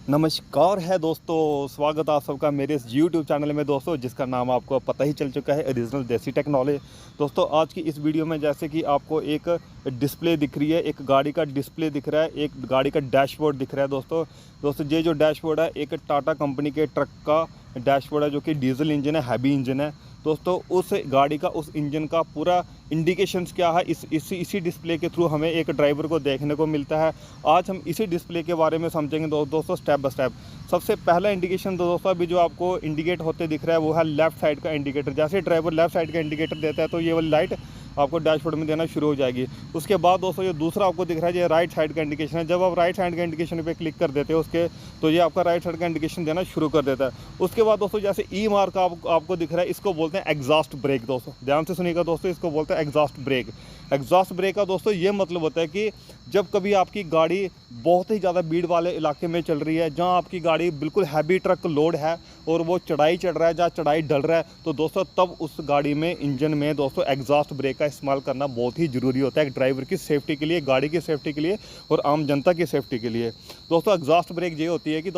नमस्कार है दोस्तों, स्वागत आप सबका मेरे इस YouTube चैनल में दोस्तों, जिसका नाम आपको पता ही चल चुका है, ओरिजिनल देसी टेक नॉलेज। दोस्तों आज की इस वीडियो में जैसे कि आपको एक डिस्प्ले दिख रही है, एक गाड़ी का डिस्प्ले दिख रहा है, एक गाड़ी का डैशबोर्ड दिख रहा है। दोस्तों ये जो डैशबोर्ड है एक टाटा कंपनी के ट्रक का डैशबोर्ड है, जो कि डीजल इंजन है, हैवी इंजन है। दोस्तों उस गाड़ी का, उस इंजन का पूरा इंडिकेशंस क्या है, इसी डिस्प्ले के थ्रू हमें एक ड्राइवर को देखने को मिलता है। आज हम इसी डिस्प्ले के बारे में समझेंगे दोस्तों स्टेप बाय स्टेप। सबसे पहला इंडिकेशन दोस्तों अभी जो आपको इंडिकेट होते दिख रहा है वो है लेफ्ट साइड का इंडिकेटर। जैसे ड्राइवर लेफ्ट साइड का इंडिकेटर देता है तो ये वाली लाइट आपको डैशबोर्ड में देना शुरू हो जाएगी। उसके बाद दोस्तों ये दूसरा आपको दिख रहा है, ये राइट साइड का इंडिकेशन है। जब आप राइट साइड का इंडिकेशन पे क्लिक कर देते हो उसके, तो ये आपका राइट साइड का इंडिकेशन देना शुरू कर देता है। उसके बाद दोस्तों जैसे ई मार्क आपको दिख रहा है, इसको बोलते हैं एग्जॉस्ट ब्रेक। दोस्तों ध्यान से सुनिएगा दोस्तों, इसको बोलते हैं एग्जॉस्ट ब्रेक। एग्जॉस्ट ब्रेक का दोस्तों ये मतलब होता है कि जब कभी आपकी गाड़ी बहुत ही ज़्यादा भीड़ वाले इलाके में चल रही है, जहाँ आपकी गाड़ी बिल्कुल हैवी ट्रक लोड है और वो चढ़ाई चढ़ रहा है, जहाँ चढ़ाई ढल रहा है, तो दोस्तों तब उस गाड़ी में, इंजन में दोस्तों एग्जॉस्ट ब्रेक का इस्तेमाल करना बहुत ही ज़रूरी होता है, एक ड्राइवर की सेफ्टी के लिए, गाड़ी की सेफ्टी के लिए और आम जनता की सेफ्टी के लिए। दोस्तों एग्जॉस्ट ब्रेक ये होती है कि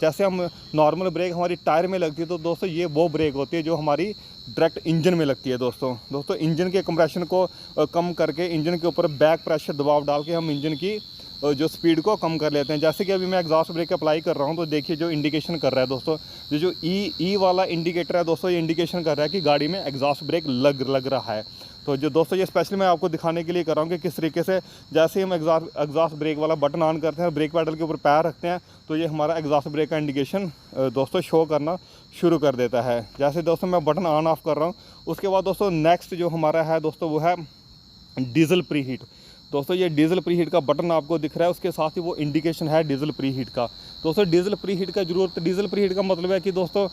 जैसे हम नॉर्मल ब्रेक हमारी टायर में लगती है, तो दोस्तों ये वो ब्रेक होती है जो हमारी डायरेक्ट इंजन में लगती है। दोस्तों इंजन के कंप्रेशन को कम करके, इंजन के ऊपर बैक प्रेशर दबाव डाल के हम इंजन की जो स्पीड को कम कर लेते हैं। जैसे कि अभी मैं एग्जॉस्ट ब्रेक अप्लाई कर रहा हूं, तो देखिए जो इंडिकेशन कर रहा है दोस्तों, ये जो ई वाला इंडिकेटर है दोस्तों, ये इंडिकेशन कर रहा है कि गाड़ी में एग्जॉस्ट ब्रेक लग रहा है। तो जो दोस्तों ये स्पेशली मैं आपको दिखाने के लिए कर रहा हूँ कि किस तरीके से जैसे ही हम एग्जॉस्ट ब्रेक वाला बटन ऑन करते हैं, ब्रेक पैडल के ऊपर पैर रखते हैं, तो ये हमारा एग्जॉस्ट ब्रेक का इंडिकेशन दोस्तों शो करना शुरू कर देता है। जैसे दोस्तों मैं बटन ऑन ऑफ कर रहा हूँ, उसके बाद दोस्तों नेक्स्ट जो हमारा है दोस्तों वो है डीजल प्री हीट। दोस्तों ये डीजल प्री हीट का बटन आपको दिख रहा है, उसके साथ ही वो इंडिकेशन है डीजल प्री हीट का। दोस्तों डीजल प्री हीट का जरूरत, डीजल प्री हीट का मतलब है कि दोस्तों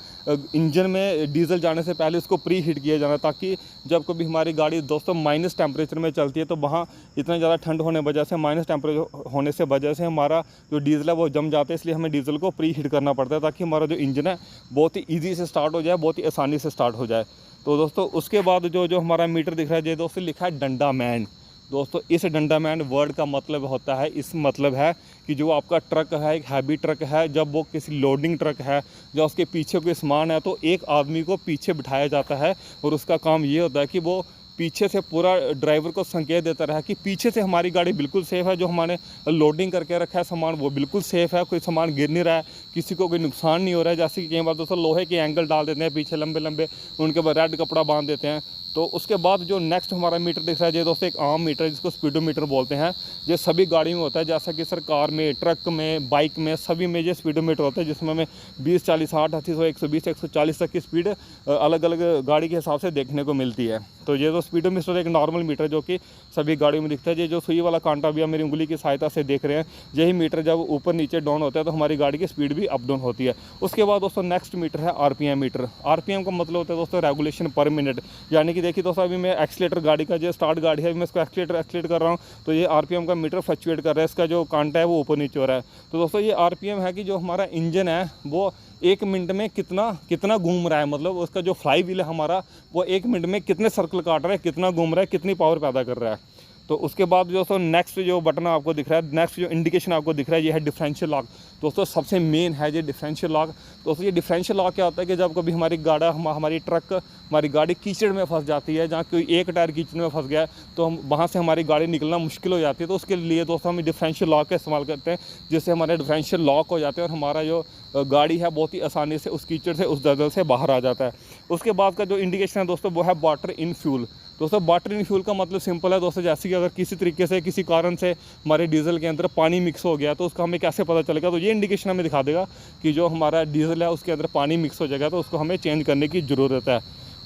इंजन में डीजल जाने से पहले उसको प्री हीट किया जाना, ताकि जब कभी हमारी गाड़ी दोस्तों माइनस टेम्परेचर में चलती है, तो वहाँ इतना ज़्यादा ठंड होने वजह से, माइनस टेम्परेचर होने से वजह से हमारा जो डीजल है वो जम जाता है। इसलिए हमें डीजल को प्री हीट करना पड़ता है, ताकि हमारा जो इंजन है बहुत ही ईजी से स्टार्ट हो जाए, बहुत ही आसानी से स्टार्ट हो जाए। तो दोस्तों उसके बाद जो हमारा मीटर दिख रहा है, ये दोस्तों लिखा है डंडा मैन। दोस्तों इस डंडा मैन वर्ड का मतलब होता है, इस मतलब है कि जो आपका ट्रक है, एक हैवी ट्रक है, जब वो किसी लोडिंग ट्रक है, जब उसके पीछे कोई सामान है, तो एक आदमी को पीछे बिठाया जाता है और उसका काम ये होता है कि वो पीछे से पूरा ड्राइवर को संकेत देता रहा कि पीछे से हमारी गाड़ी बिल्कुल सेफ़ है, जो हमने लोडिंग करके रखा है सामान वो बिल्कुल सेफ़ है, कोई सामान गिर नहीं रहा है, किसी को कोई नुकसान नहीं हो रहा है। जैसे कि कई बार दोस्तों लोहे के एंगल डाल देते हैं पीछे लंबे लंबे, उनके बाद रेड कपड़ा बांध देते हैं। तो उसके बाद जो नेक्स्ट हमारा मीटर दिख रहा है, ये दोस्तों एक आम मीटर जिसको स्पीडोमीटर बोलते हैं। ये सभी गाड़ियों में होता है, जैसा कि सर कार में, ट्रक में, बाइक में, सभी में ये स्पीडोमीटर होता है, जिसमें हमें 20, 40, 60, 80, 100, 120, 140 तक की स्पीड अलग अलग गाड़ी के हिसाब से देखने को मिलती है। तो ये तो स्पीडोमीटर एक नॉर्मल मीटर जो कि सभी गाड़ियों में दिखता है। ये जो सुई वाला कांटा भी आप मेरी उंगली की सहायता से देख रहे हैं, यही मीटर जब ऊपर नीचे डाउन होता है तो हमारी गाड़ी की स्पीड भी अप डाउन होती है। उसके बाद दोस्तों नेक्स्ट मीटर है आरपीएम मीटर। आरपीएम का मतलब होता है दोस्तों रेगुलेशन पर मिनट, यानी कि देखिए दोस्तों अभी मैं एक्सीलेटर गाड़ी का, जो स्टार्ट गाड़ी है, मैं इसको एक्सीलेट कर रहा हूँ, तो ये आरपीएम का मीटर फ्लक्चुएट कर रहा है, इसका जो कांटा है वो ऊपर नीचे हो रहा है। तो दोस्तों ये आरपीएम है कि जो हमारा इंजन है वो 1 मिनट में कितना घूम रहा है, मतलब उसका जो फ्लाई व्हील है हमारा वो 1 मिनट में कितने सर्कल काट रहा है, कितना घूम रहा है, कितनी पावर पैदा कर रहा है। तो उसके बाद दोस्तों नेक्स्ट जो बटन आपको दिख रहा है, नेक्स्ट जो इंडिकेशन आपको दिख रहा है, ये है डिफरेंशियल लॉक। दोस्तों सबसे मेन है ये डिफरेंशियल लॉक। दोस्तों ये डिफरेंशियल लॉक क्या होता है कि जब कभी हमारी ट्रक, हमारी गाड़ी कीचड़ में फंस जाती है, जहाँ कोई एक टायर कीचड़ में फंस गया है, तो हम वहाँ से हमारी गाड़ी निकलना मुश्किल हो जाती है। तो उसके लिए दोस्तों हम डिफरेंशियल लॉक का इस्तेमाल करते हैं, जिससे हमारे डिफरेंशियल लॉक हो जाते हैं और हमारा जो गाड़ी है बहुत ही आसानी से उस कीचड़ से, उस दलदल से बाहर आ जाता है। उसके बाद का जो इंडिकेशन है दोस्तों वो है वाटर इन फ्यूल। दोस्तों वाटर इन फ्यूल का मतलब सिंपल है दोस्तों, जैसे कि अगर किसी तरीके से, किसी कारण से हमारे डीजल के अंदर पानी मिक्स हो गया, तो उसका हमें कैसे पता चलेगा, तो ये इंडिकेशन हमें दिखा देगा कि जो हमारा डीजल है उसके अंदर पानी मिक्स हो जाएगा, तो उसको हमें चेंज करने की ज़रूरत है।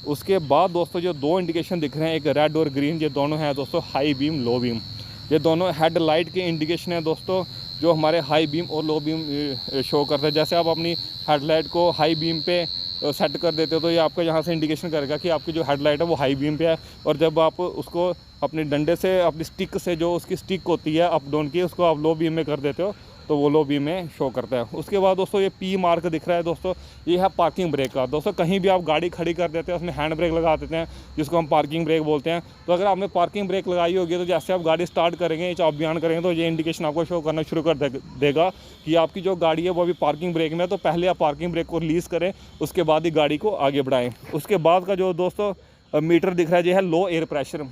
उसके बाद दोस्तों जो 2 इंडिकेशन दिख रहे हैं, एक रेड और ग्रीन, ये दोनों हैं दोस्तों हाई बीम, लो बीम। ये दोनों हेडलाइट के इंडिकेशन है दोस्तों, जो हमारे हाई बीम और लो बीम शो करते हैं। जैसे आप अपनी हेडलाइट को हाई बीम पे सेट कर देते हो, तो ये आपको यहाँ से इंडिकेशन करेगा कि आपकी जो हेडलाइट है वो हाई बीम पे है। और जब आप उसको अपने डंडे से, अपनी स्टिक से, जो उसकी स्टिक होती है अप डाउन की, उसको आप लो बीम में कर देते हो, तो वो लो भी में शो करता है। उसके बाद दोस्तों ये पी मार्क दिख रहा है दोस्तों, ये है पार्किंग ब्रेक का। दोस्तों कहीं भी आप गाड़ी खड़ी कर देते हैं उसमें हैंड ब्रेक लगा देते हैं, जिसको हम पार्किंग ब्रेक बोलते हैं। तो अगर आपने पार्किंग ब्रेक लगाई होगी तो जैसे आप गाड़ी स्टार्ट करेंगे, चाबी ऑन करेंगे, तो ये इंडिकेशन आपको शो करना शुरू कर देगा कि आपकी जो गाड़ी है वो अभी पार्किंग ब्रेक में है। तो पहले आप पार्किंग ब्रेक को रिलीज़ करें, उसके बाद ही गाड़ी को आगे बढ़ाएँ। उसके बाद का जो दोस्तों मीटर दिख रहा है ये है लो एयर प्रेशर।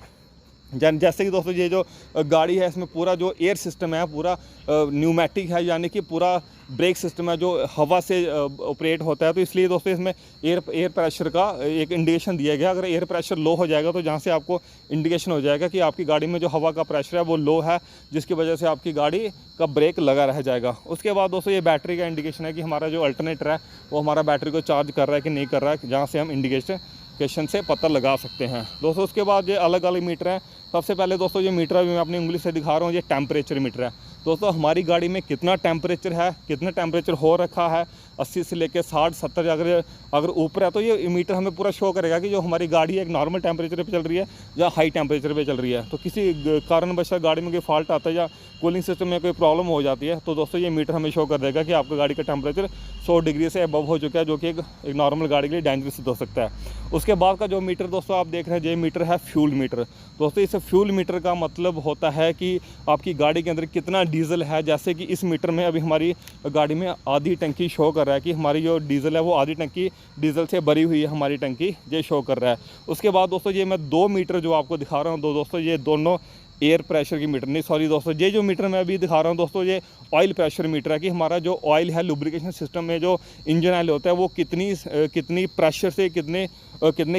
जैसे कि दोस्तों ये जो गाड़ी है इसमें पूरा जो एयर सिस्टम है पूरा न्यूमेटिक है, यानी कि पूरा ब्रेक सिस्टम है जो हवा से ऑपरेट होता है। तो इसलिए दोस्तों इसमें एयर प्रेशर का एक इंडिकेशन दिया गया। अगर एयर प्रेशर लो हो जाएगा तो जहाँ से आपको इंडिकेशन हो जाएगा कि आपकी गाड़ी में जो हवा का प्रेशर है वो लो है, जिसकी वजह से आपकी गाड़ी का ब्रेक लगा रह जाएगा। उसके बाद दोस्तों ये बैटरी का इंडिकेशन है कि हमारा जो अल्टरनेटर है वो हमारा बैटरी को चार्ज कर रहा है कि नहीं कर रहा है, जहाँ से हम इंडिकेशन से पता लगा सकते हैं दोस्तों। उसके बाद ये अलग अलग मीटर हैं। सबसे पहले दोस्तों ये मीटर अभी मैं अपनी उंगली से दिखा रहा हूँ, ये टेम्परेचर मीटर है। दोस्तों हमारी गाड़ी में कितना टेम्परेचर है, कितना टेम्परेचर हो रखा है 80 से लेकर 60 70, अगर ऊपर है तो ये मीटर हमें पूरा शो करेगा कि जो हमारी गाड़ी है एक नॉर्मल टेम्परेचर पे चल रही है या हाई टेम्परेचर पे चल रही है। तो किसी कारणवश गाड़ी में कोई फॉल्ट आता है या कूलिंग सिस्टम में कोई प्रॉब्लम हो जाती है तो दोस्तों ये मीटर हमें शो कर देगा कि आपकी गाड़ी का टेम्परेचर 100 डिग्री से अबव हो चुका है, जो कि एक नॉर्मल गाड़ी के लिए डेंजरस हो सकता है। उसके बाद का जो मीटर दोस्तों आप देख रहे हैं ये मीटर है फ्यूल मीटर। दोस्तों इस फ्यूल मीटर का मतलब होता है कि आपकी गाड़ी के अंदर कितना डीजल है। जैसे कि इस मीटर में अभी हमारी गाड़ी में आधी टंकी शो कर रहा है कि हमारी जो डीजल है वो आधी टंकी डीजल से भरी हुई है, हमारी टंकी ये शो कर रहा है। उसके बाद दोस्तों ये मैं 2 मीटर जो आपको दिखा रहा हूँ दोस्तों, ये दोनों एयर प्रेशर की मीटर नहीं, सॉरी दोस्तों, ये जो मीटर मैं अभी दिखा रहा हूँ दोस्तों ये ऑयल प्रेशर मीटर है कि हमारा जो ऑयल है लुब्रिकेशन सिस्टम में जो इंजन ऑयल होता है वो कितनी प्रेशर से कितने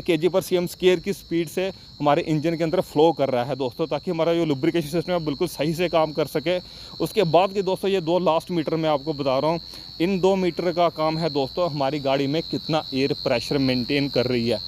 kg/cm² की स्पीड से हमारे इंजन के अंदर फ्लो कर रहा है दोस्तों, ताकि हमारा जो लुब्रिकेशन सिस्टम है बिल्कुल सही से काम कर सके। उसके बाद के दोस्तों ये 2 लास्ट मीटर मैं आपको बता रहा हूँ। इन 2 मीटर का काम है दोस्तों हमारी गाड़ी में कितना एयर प्रेशर मेनटेन कर रही है।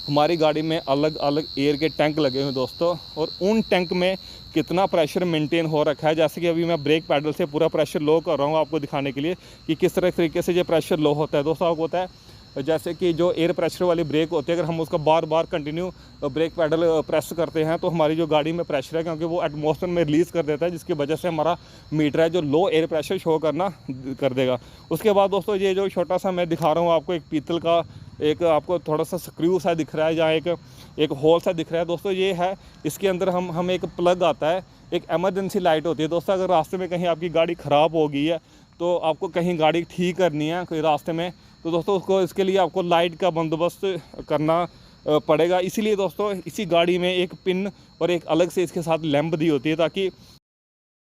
हमारी गाड़ी में अलग अलग एयर के टैंक लगे हुए हैं दोस्तों, और उन टैंक में कितना प्रेशर मेंटेन हो रखा है। जैसे कि अभी मैं ब्रेक पैडल से पूरा प्रेशर लो कर रहा हूँ आपको दिखाने के लिए कि किस तरीके से ये प्रेशर लो होता है दोस्तों। आपको होता है जैसे कि जो एयर प्रेशर वाली ब्रेक होती है, अगर हम उसका बार बार कंटिन्यू ब्रेक पैडल प्रेस करते हैं तो हमारी जो गाड़ी में प्रेशर है क्योंकि वो एटमॉस्फेयर में रिलीज़ कर देता है, जिसकी वजह से हमारा मीटर है जो लो एयर प्रेशर शो करना कर देगा। उसके बाद दोस्तों ये जो छोटा सा मैं दिखा रहा हूँ आपको, एक पीतल का एक आपको थोड़ा सा स्क्रू सा दिख रहा है, जहाँ एक होल सा दिख रहा है दोस्तों, ये है इसके अंदर हम एक प्लग आता है, एक एमरजेंसी लाइट होती है दोस्तों। अगर रास्ते में कहीं आपकी गाड़ी ख़राब हो गई है तो आपको कहीं गाड़ी ठीक करनी है कोई रास्ते में, तो दोस्तों इसके लिए आपको लाइट का बंदोबस्त करना पड़ेगा। इसीलिए दोस्तों इसी गाड़ी में एक पिन और एक अलग से इसके साथ लैंप दी होती है, ताकि